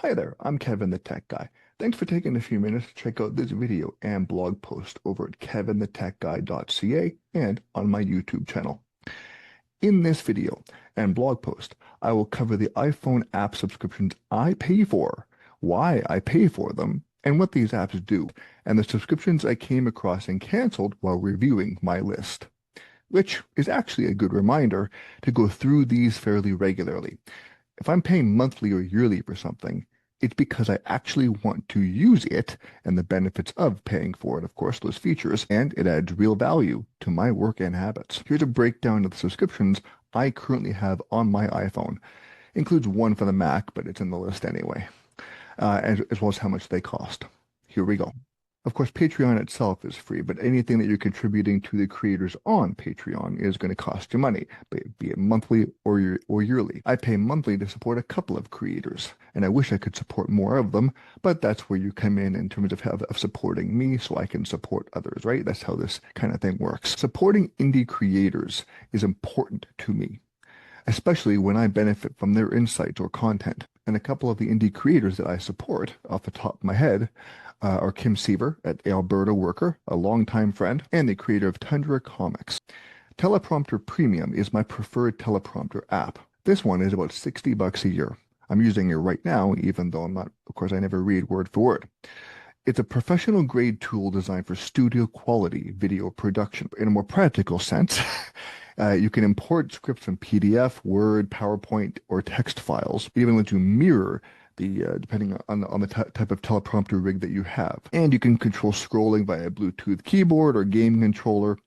Hi there, I'm Kevin the Tech Guy. Thanks for taking a few minutes to check out this video and blog post over at kevinthetechguy.ca and on my YouTube channel. In this video and blog post, I will cover the iPhone app subscriptions I pay for, why I pay for them, and what these apps do, and the subscriptions I came across and canceled while reviewing my list, which is actually a good reminder to go through these fairly regularly. If I'm paying monthly or yearly for something, it's because I actually want to use it and the benefits of paying for it, of course, those features, and it adds real value to my work and habits. Here's a breakdown of the subscriptions I currently have on my iPhone. Includes one for the Mac, but it's in the list anyway, as well as how much they cost. Here we go. Of course, Patreon itself is free, but anything that you're contributing to the creators on Patreon is going to cost you money, be it monthly or yearly. I pay monthly to support a couple of creators, and I wish I could support more of them, but that's where you come in terms of supporting me so I can support others, right? That's how this kind of thing works. Supporting indie creators is important to me, especially when I benefit from their insights or content. And a couple of the indie creators that I support off the top of my head are Kim Seaver at Alberta Worker, a longtime friend, and the creator of Tundra Comics. Teleprompter Premium is my preferred teleprompter app. This one is about $60 a year. I'm using it right now, even though of course, I never read word for word. It's a professional grade tool designed for studio quality video production. In a more practical sense, you can import scripts from PDF, Word, PowerPoint, or text files. It even lets you mirror depending on the type of teleprompter rig that you have. And you can control scrolling via Bluetooth keyboard or game controller,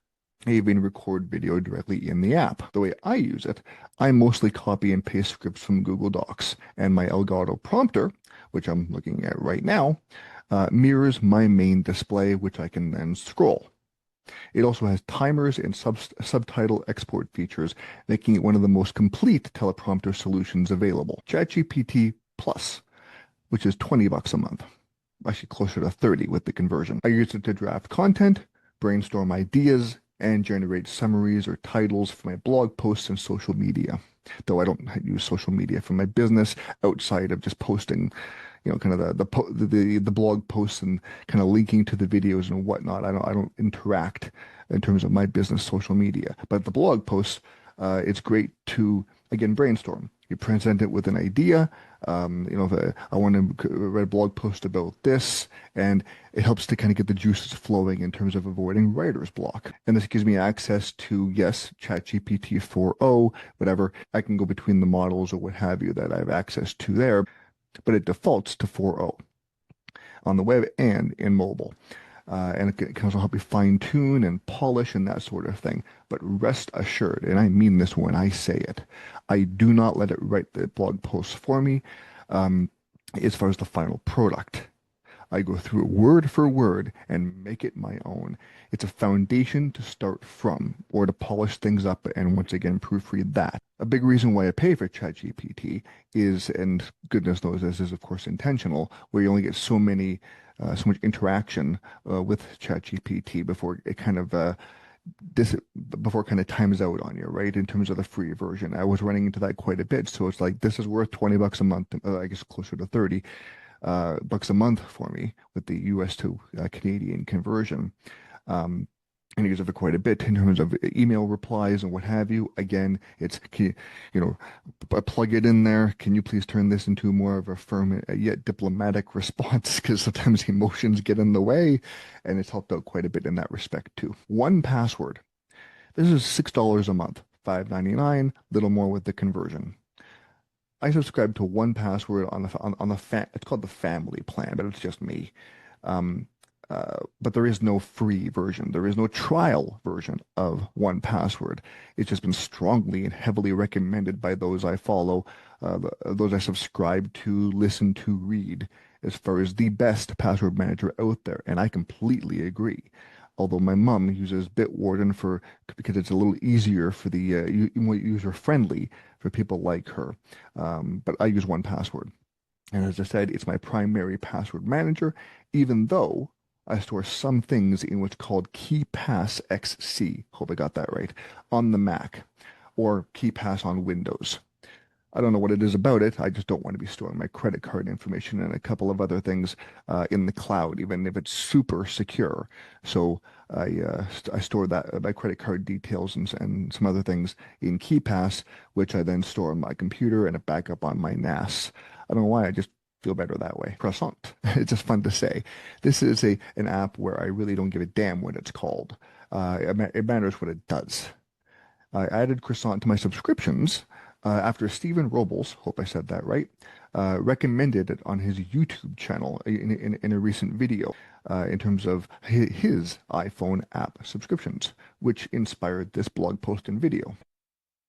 even record video directly in the app. The way I use it, I mostly copy and paste scripts from Google Docs, and my Elgato prompter, which I'm looking at right now, mirrors my main display, which I can then scroll. It also has timers and subtitle export features, making it one of the most complete teleprompter solutions available. ChatGPT Plus, which is $20 a month, actually closer to 30 with the conversion. I use it to draft content, brainstorm ideas, and generate summaries or titles for my blog posts and social media. Though I don't use social media for my business outside of just posting, kind of the blog posts and kind of linking to the videos and whatnot. I don't interact in terms of my business social media. But the blog posts, it's great to again brainstorm. You present it with an idea. If I want to write a blog post about this, and it helps to kind of get the juices flowing in terms of avoiding writer's block. And this gives me access to, yes, ChatGPT 4.0, whatever. I can go between the models or what have you that I have access to there, but it defaults to 4.0 on the web and in mobile. And it can also help you fine tune and polish and that sort of thing. But rest assured, and I mean this when I say it, I do not let it write the blog posts for me as far as the final product. I go through it word for word and make it my own. It's a foundation to start from or to polish things up and once again proofread that. A big reason why I pay for ChatGPT is, and goodness knows this is of course intentional, where you only get so much interaction with ChatGPT before it kind of before it kind of times out on you, right? In terms of the free version, I was running into that quite a bit. So it's like this is worth $20 a month, I guess closer to 30 bucks a month for me with the US to Canadian conversion. And I use it for quite a bit in terms of email replies and what have you. Again, it's, plug it in there. Can you please turn this into more of a firm yet diplomatic response? Because sometimes emotions get in the way, and it's helped out quite a bit in that respect too. 1Password. This is $6 a month, $5.99, little more with the conversion. I subscribe to 1Password it's called the family plan, but it's just me. But there is no free version. There is no trial version of 1Password. It's just been strongly and heavily recommended by those I follow, those I subscribe to, listen to, read, as far as the best password manager out there. And I completely agree. Although my mom uses Bitwarden because it's a little easier for the more user-friendly for people like her. But I use 1Password. And as I said, it's my primary password manager, even though I store some things in what's called KeePass XC, hope I got that right, on the Mac, or KeePass on Windows. I don't know what it is about it. I just don't want to be storing my credit card information and a couple of other things in the cloud, even if it's super secure. So I store that my credit card details and some other things in KeePass, which I then store on my computer and a backup on my NAS. I don't know why. I just feel better that way. Croissant. It's just fun to say. This is an app where I really don't give a damn what it's called. It matters what it does. I added Croissant to my subscriptions after Stephen Robles, hope I said that right, recommended it on his YouTube channel in a recent video in terms of his iPhone app subscriptions, which inspired this blog post and video.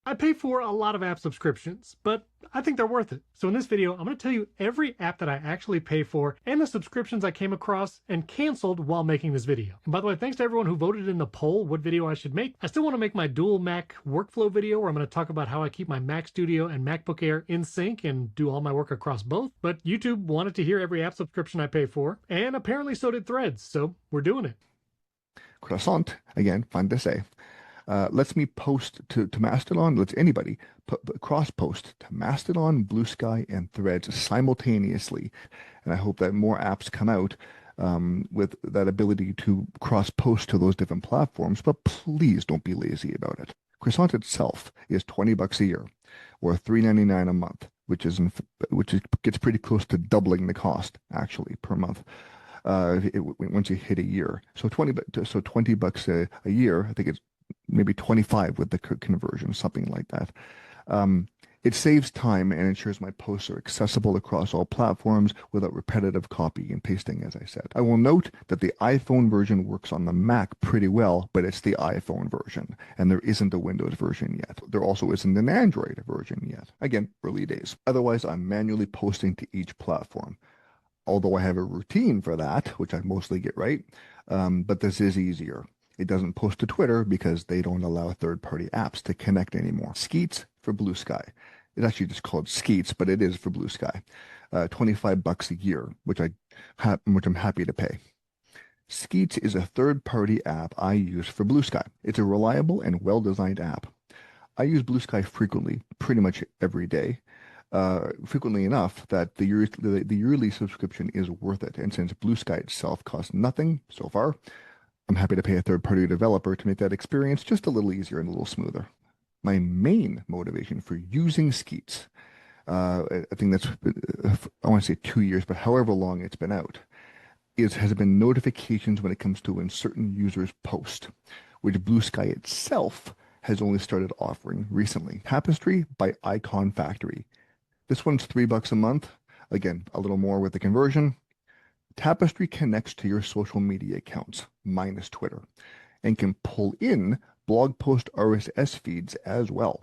I pay for a lot of app subscriptions, but I think they're worth it. So in this video, I'm going to tell you every app that I actually pay for and the subscriptions I came across and canceled while making this video. And by the way, thanks to everyone who voted in the poll what video I should make. I still want to make my dual Mac workflow video where I'm going to talk about how I keep my Mac Studio and MacBook Air in sync and do all my work across both. But YouTube wanted to hear every app subscription I pay for, and apparently so did Threads, so we're doing it. Croissant, again, fun to say. Lets me post to Mastodon, lets anybody cross post to Mastodon, Blue Sky, and Threads simultaneously. And I hope that more apps come out with that ability to cross post to those different platforms, but please don't be lazy about it. Croissant itself is $20 a year or $3.99 a month, which gets pretty close to doubling the cost actually per month. Once you hit a year, so $20 a year. I think it's maybe 25 with the conversion, something like that. It saves time and ensures my posts are accessible across all platforms without repetitive copy and pasting, as I said. I will note that the iPhone version works on the Mac pretty well, but it's the iPhone version, and there isn't a Windows version yet. There also isn't an Android version yet. Again, early days. Otherwise, I'm manually posting to each platform. Although I have a routine for that, which I mostly get right, but this is easier. It doesn't post to Twitter because they don't allow third-party apps to connect anymore. Skeets for Blue Sky. It's actually just called Skeets, but it is for Blue Sky. $25 a year, which I'm happy to pay. Skeets is a third-party app I use for Blue Sky. It's a reliable and well-designed app. I use Blue Sky frequently, pretty much every day. Frequently enough that the yearly subscription is worth it. And since Blue Sky itself costs nothing so far, I'm happy to pay a third-party developer to make that experience just a little easier and a little smoother. My main motivation for using Skeets, I think that's, I want to say 2 years, but however long it's been out, has been notifications when it comes to when certain users post, which Blue Sky itself has only started offering recently. Tapestry by Icon Factory. This one's $3 a month. Again, a little more with the conversion. Tapestry connects to your social media accounts, minus Twitter, and can pull in blog post RSS feeds as well.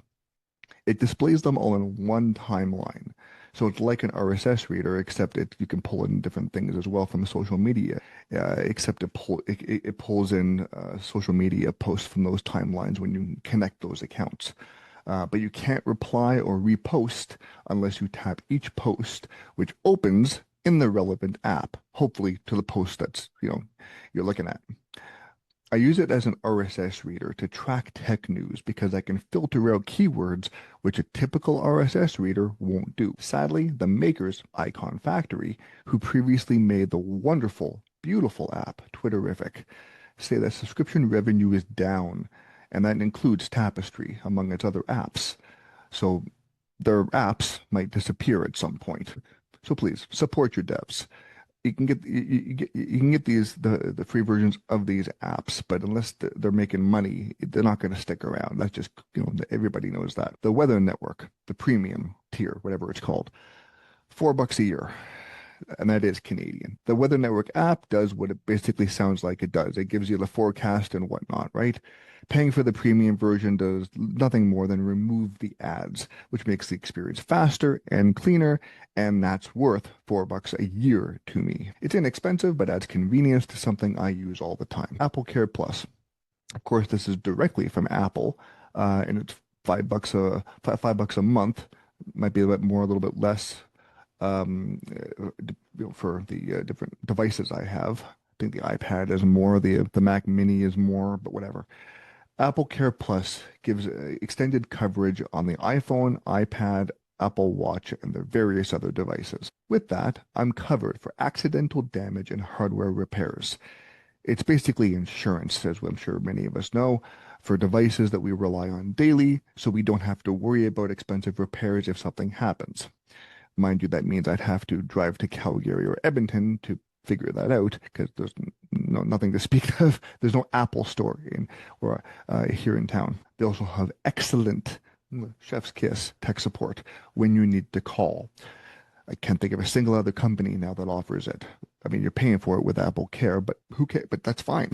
It displays them all in one timeline. So it's like an RSS reader, except you can pull in different things as well from social media, except it pulls in social media posts from those timelines when you connect those accounts. But you can't reply or repost unless you tap each post, which opens in the relevant app, hopefully to the post that's, you're looking at. I use it as an RSS reader to track tech news because I can filter out keywords which a typical RSS reader won't do. Sadly, the makers, Icon Factory, who previously made the wonderful, beautiful app, Twitterrific, say that subscription revenue is down, and that includes Tapestry, among its other apps. So their apps might disappear at some point. So please support your devs. You can get the free versions of these apps, but unless they're making money, they're not going to stick around. That's just, everybody knows that. The Weather Network, the premium tier, whatever it's called, $4 a year, and that is Canadian. The Weather Network app does what it basically sounds like it does. It gives you the forecast and whatnot, right? Paying for the premium version does nothing more than remove the ads, which makes the experience faster and cleaner, and that's worth $4 a year to me. It's inexpensive, but adds convenience to something I use all the time. Apple Care Plus. Of course, this is directly from Apple, and it's $5 a month. Might be a bit more, a little bit less for the different devices I have. I think the iPad is more, the Mac Mini is more, but whatever. Apple Care Plus gives extended coverage on the iPhone, iPad, Apple Watch, and their various other devices. With that, I'm covered for accidental damage and hardware repairs. It's basically insurance, as I'm sure many of us know, for devices that we rely on daily, so we don't have to worry about expensive repairs if something happens. Mind you, that means I'd have to drive to Calgary or Edmonton to figure that out because there's nothing to speak of. There's no Apple store here in town. They also have excellent chef's kiss tech support when you need to call. I can't think of a single other company now that offers it. I mean, you're paying for it with Apple Care, but who cares? But that's fine.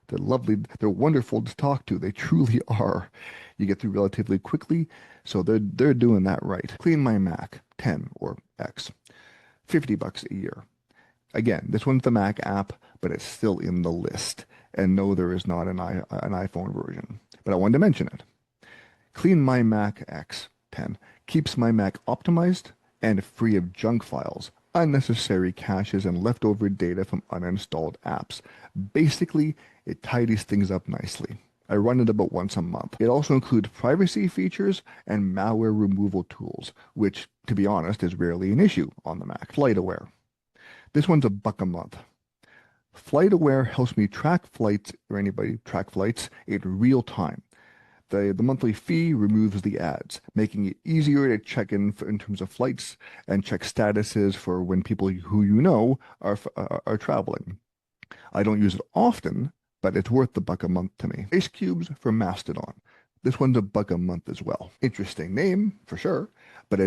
They're lovely. They're wonderful to talk to. They truly are. You get through relatively quickly, so they're doing that right. Clean My Mac 10 or X, $50 a year. Again, this one's the Mac app, but it's still in the list. And no, there is not an iPhone version, but I wanted to mention it. Clean My Mac X 10 keeps my Mac optimized and free of junk files, unnecessary caches, and leftover data from uninstalled apps. Basically, it tidies things up nicely. I run it about once a month. It also includes privacy features and malware removal tools, which, to be honest, is rarely an issue on the Mac. FlightAware. This one's $1 a month. FlightAware helps me track flights, or anybody track flights, in real time. The monthly fee removes the ads, making it easier to check in terms of flights and check statuses for when people who you know are traveling. I don't use it often, but it's worth the $1 a month to me. Ice Cubes for Mastodon. This one's $1 a month as well. Interesting name for sure, but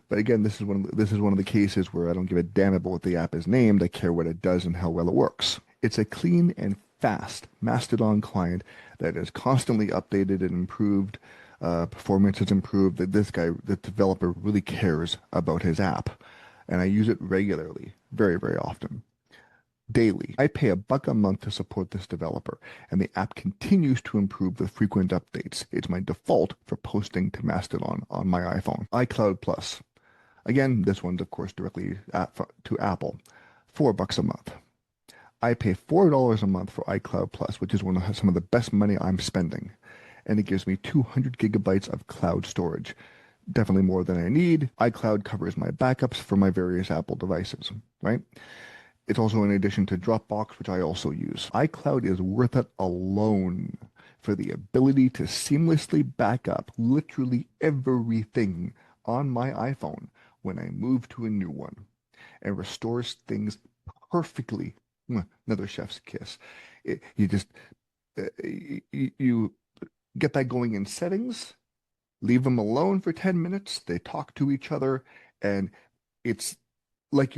but again, this is one of the cases where I don't give a damn about what the app is named. I care what it does and how well it works. It's a clean and fast Mastodon client that is constantly updated and improved. Performance is improved. That the developer, really cares about his app, and I use it regularly, very, very often. Daily. I pay $1 a month to support this developer, and the app continues to improve with frequent updates. It's my default for posting to Mastodon on my iPhone. iCloud Plus. Again, this one's of course directly to Apple. $4 a month. I pay $4 a month for iCloud Plus, which is some of the best money I'm spending, and it gives me 200 gigabytes of cloud storage. Definitely more than I need. iCloud covers my backups for my various Apple devices, right? It's also in addition to Dropbox, which I also use. iCloud is worth it alone for the ability to seamlessly back up literally everything on my iPhone when I move to a new one and restores things perfectly. Another chef's kiss. You get that going in settings, leave them alone for 10 minutes, they talk to each other, and it's like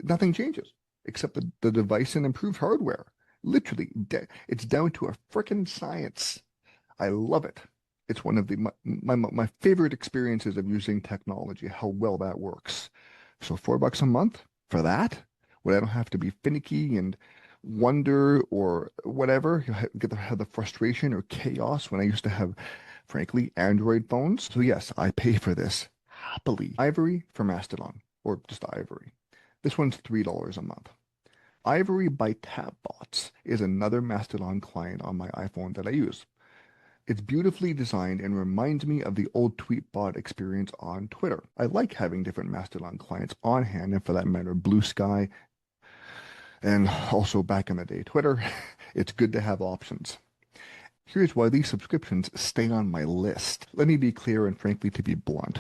nothing changes except the device and improved hardware. Literally, it's down to a frickin' science. I love it. It's one of my favorite experiences of using technology, how well that works. So $4 a month for that, when I don't have to be finicky and wonder or whatever, have the frustration or chaos when I used to have, frankly, Android phones. So yes, I pay for this happily. Ivory for Mastodon, or just Ivory. This one's $3 a month. Ivory by Tapbots is another Mastodon client on my iPhone that I use. It's beautifully designed and reminds me of the old Tweetbot experience on Twitter. I like having different Mastodon clients on hand, and for that matter, Blue Sky, and also back in the day, Twitter. It's good to have options. Here's why these subscriptions stay on my list. Let me be clear and frankly, to be blunt.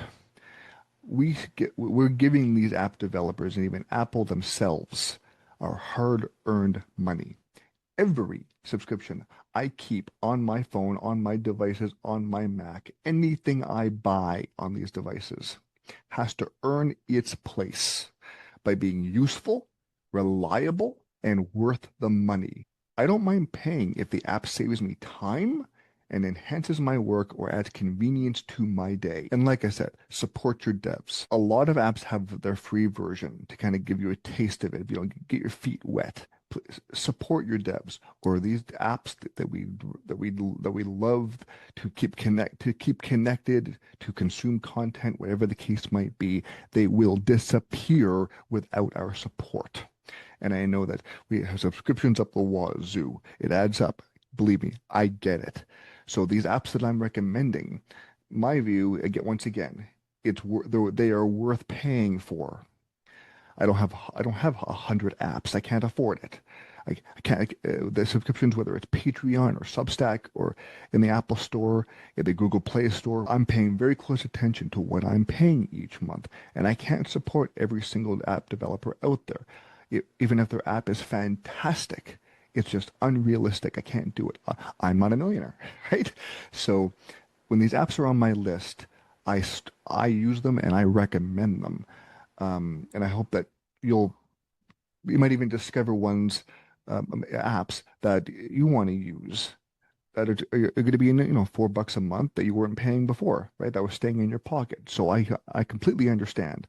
We're giving these app developers and even Apple themselves our hard-earned money. Every subscription I keep on my phone, on my devices, on my Mac, anything I buy on these devices has to earn its place by being useful, reliable, and worth the money. I don't mind paying if the app saves me time and enhances my work or adds convenience to my day. And like I said, support your devs. A lot of apps have their free version to kind of give you a taste of it, get your feet wet. Please support your devs, or these apps that we love to keep connected, to consume content, whatever the case might be. They will disappear without our support. And I know that we have subscriptions up the wazoo. It adds up. Believe me, I get it. So these apps that I'm recommending, my view, once again, they are worth paying for. I don't have 100 apps. I can't afford it. I can't the subscriptions, whether it's Patreon or Substack or in the Apple Store, in the Google Play Store. I'm paying very close attention to what I'm paying each month, and I can't support every single app developer out there. Even if their app is fantastic, it's just unrealistic. I can't do it. I'm not a millionaire, right? So when these apps are on my list, I use them and I recommend them. And I hope that you'll you might even discover apps that you want to use that are going to be in, $4 a month that you weren't paying before, right? That was staying in your pocket. So I completely understand.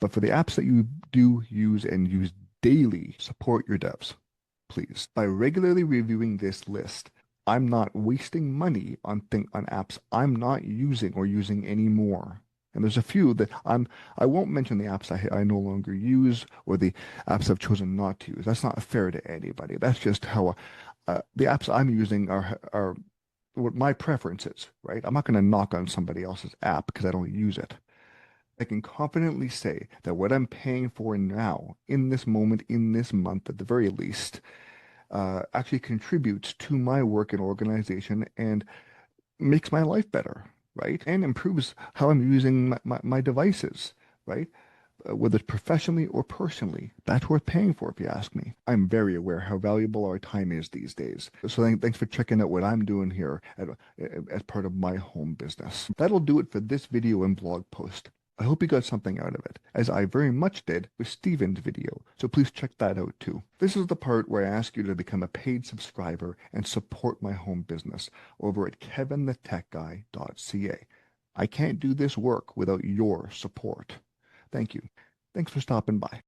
But for the apps that you do use and use daily, support your devs, please. By regularly reviewing this list, I'm not wasting money on apps I'm not using or using anymore. And there's a few that I won't mention the apps I no longer use or the apps I've chosen not to use. That's not fair to anybody. That's just how the apps I'm using are what my preference is, right? I'm not going to knock on somebody else's app because I don't use it. I can confidently say that what I'm paying for now, in this moment, in this month, at the very least, actually contributes to my work and organization and makes my life better, right? And improves how I'm using my devices, right? Whether it's professionally or personally. That's worth paying for, if you ask me. I'm very aware how valuable our time is these days. So thanks for checking out what I'm doing here as part of my home business. That'll do it for this video and blog post. I hope you got something out of it, as I very much did with Steven's video, so please check that out too. This is the part where I ask you to become a paid subscriber and support my home business over at kevinthetechguy.ca. I can't do this work without your support. Thank you. Thanks for stopping by.